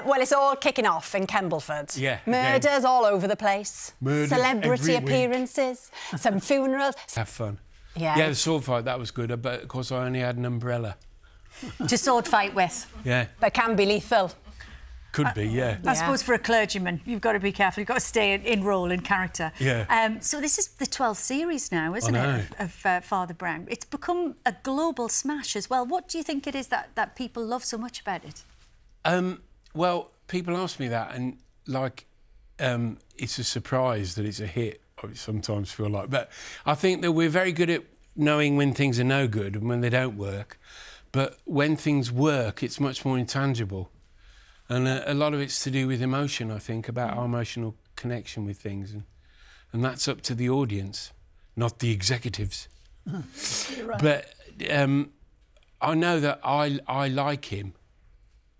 Well, it's all kicking off in Kembleford. Yeah. Murders all over the place. Murders Celebrity every week. appearances. Some funerals. Have fun. Yeah. Yeah, the sword fight, that was good, but of course I only had an umbrella. To sword fight with. Yeah. But can be lethal. Could be, yeah. I suppose for a clergyman, you've got to be careful. You've got to stay in role, in character. Yeah. So this is the 12th series now, isn't it, of Father Brown? It's become a global smash as well. What do you think it is that people love so much about it? Well, people ask me that, and, like, it's a surprise that it's a hit, I sometimes feel like. But I think that we're very good at knowing when things are no good and when they don't work. But when things work, it's much more intangible. And a lot of it's to do with emotion, I think, about our emotional connection with things. And that's up to the audience, not the executives. Right. But I know that I like him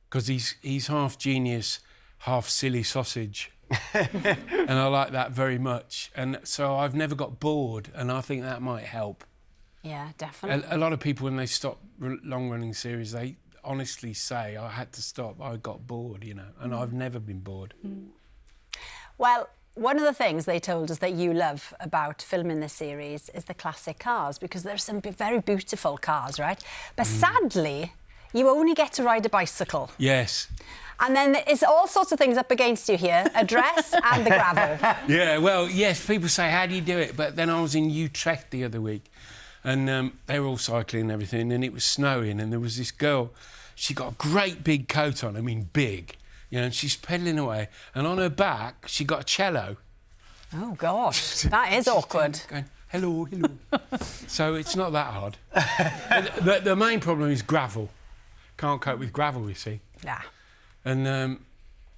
because he's half genius, half silly sausage. And I like that very much. And so I've never got bored, and I think that might help. Yeah, definitely. A lot of people, when they stop long-running series, they honestly say, I had to stop, I got bored, you know, and I've never been bored. Well, one of the things they told us that you love about filming this series is the classic cars, because there's some very beautiful cars, right? But sadly, you only get to ride a bicycle. Yes. And then there's all sorts of things up against you here, a dress and the gravel. Yeah, well, yes, people say, how do you do it? But then I was in Utrecht the other week, and they were all cycling and everything, and it was snowing, and there was this girl, she got a great big coat on, I mean big, you know, and she's pedalling away, and on her back, she got a cello. Oh, gosh, that is awkward. Going, hello, hello. So it's not that hard. The main problem is gravel. Can't cope with gravel, you see. Yeah. And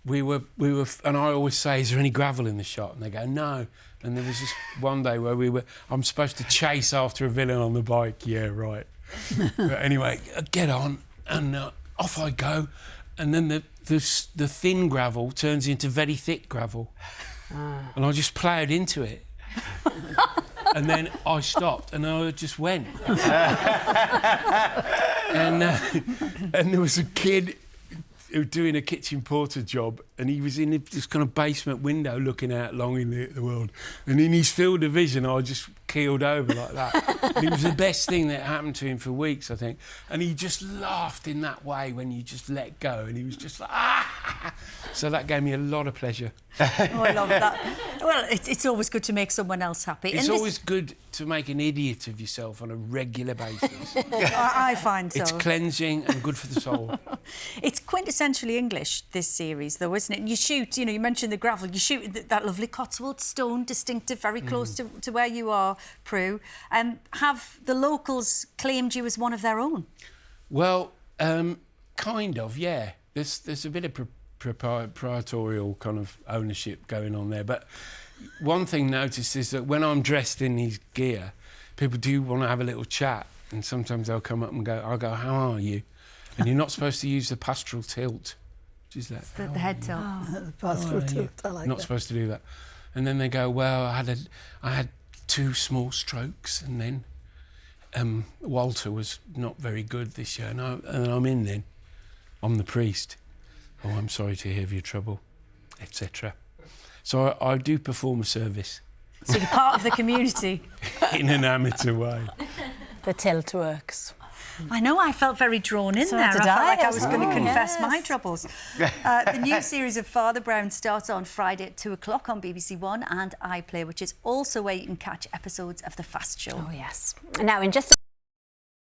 we were, and I always say, is there any gravel in the shot? And they go, no. And there was this one day where I'm supposed to chase after a villain on the bike. Yeah, right. But anyway, get on, and off I go. And then the thin gravel turns into very thick gravel. And I just ploughed into it. And then I stopped, and I just went. And there was a kid who was doing a kitchen porter job, and he was in this kind of basement window looking out longingly at the world. And in his field of vision, I just keeled over like that. And it was the best thing that happened to him for weeks, I think. And he just laughed in that way when you just let go, and he was just like, ah! So that gave me a lot of pleasure. Oh, I love that. Well, it's always good to make someone else happy. It's always good to make an idiot of yourself on a regular basis. I find so. It's cleansing and good for the soul. It's quintessentially English, this series, though, isn't it? And you shoot, you know, you mentioned the gravel, you shoot that lovely Cotswold stone, distinctive, very close to where you are, Prue. Have the locals claimed you as one of their own? Well, kind of, yeah. There's a bit of proprietorial kind of ownership going on there. But one thing noticed is that when I'm dressed in his gear, people do want to have a little chat. And sometimes they'll come up and I'll go, how are you? And you're not supposed to use the pastoral tilt. Which is that? The head tilt. The pastoral tilt, I like not that. supposed to do that. And then they go, well, I had 2 small strokes, and then Walter was not very good this year, and I'm in then. I'm the priest. Oh, I'm sorry to hear of your trouble, etc. So I do perform a service. So you're part of the community. In an amateur way. The tilt works. I know, I felt very drawn in So there. I did felt I. like I was going to confess Yes. my troubles. The new series of Father Brown starts on Friday at 2 o'clock on BBC One and iPlayer, which is also where you can catch episodes of The Fast Show. Oh, yes. Now, in just